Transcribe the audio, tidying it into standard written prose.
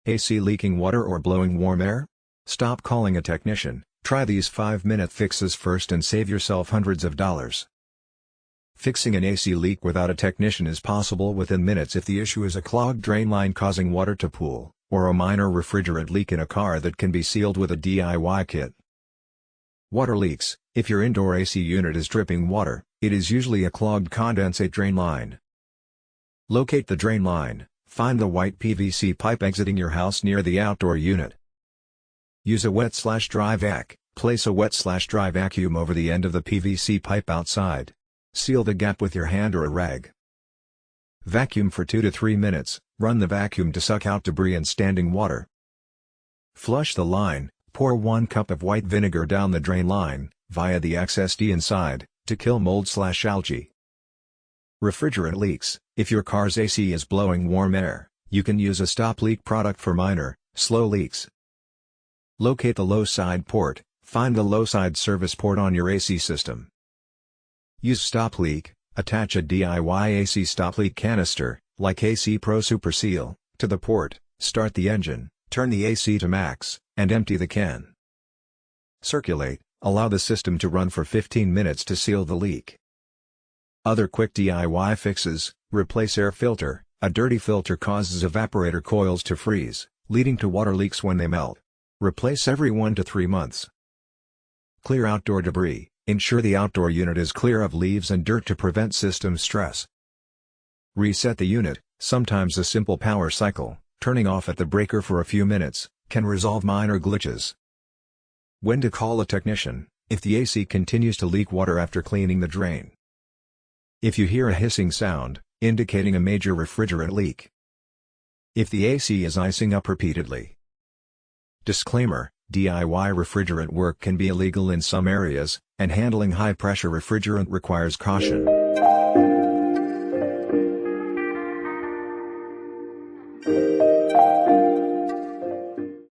AC leaking water or blowing warm air? Stop calling a technician, try these 5-minute fixes first and save yourself hundreds of dollars. Fixing an AC leak without a technician is possible within minutes if the issue is a clogged drain line causing water to pool, or a minor refrigerant leak in a car that can be sealed with a DIY kit. Water leaks. If your indoor AC unit is dripping water, it is usually a clogged condensate drain line. Locate the drain line. Find the white PVC pipe exiting your house near the outdoor unit. Use a wet/dry vac. Place a wet/dry vacuum over the end of the PVC pipe outside. Seal the gap with your hand or a rag. Vacuum for 2 to 3 minutes. Run the vacuum to suck out debris and standing water. Flush the line. Pour 1 cup of white vinegar down the drain line, via the access D inside, to kill mold/algae. Refrigerant leaks. If your car's AC is blowing warm air, you can use a stop leak product for minor, slow leaks. Locate the low side port. Find the low side service port on your AC system. Use stop leak. Attach a DIY AC stop leak canister, like AC Pro Super Seal, to the port, start the engine, turn the AC to max, and empty the can. Circulate. Allow the system to run for 15 minutes to seal the leak. Other quick DIY fixes: replace air filter. A dirty filter causes evaporator coils to freeze, leading to water leaks when they melt. Replace every 1 to 3 months. Clear outdoor debris. Ensure the outdoor unit is clear of leaves and dirt to prevent system stress. Reset the unit. Sometimes a simple power cycle, turning off at the breaker for a few minutes, can resolve minor glitches. When to call a technician: if the AC continues to leak water after cleaning the drain. If you hear a hissing sound, indicating a major refrigerant leak. If the AC is icing up repeatedly. Disclaimer: DIY refrigerant work can be illegal in some areas, and handling high-pressure refrigerant requires caution.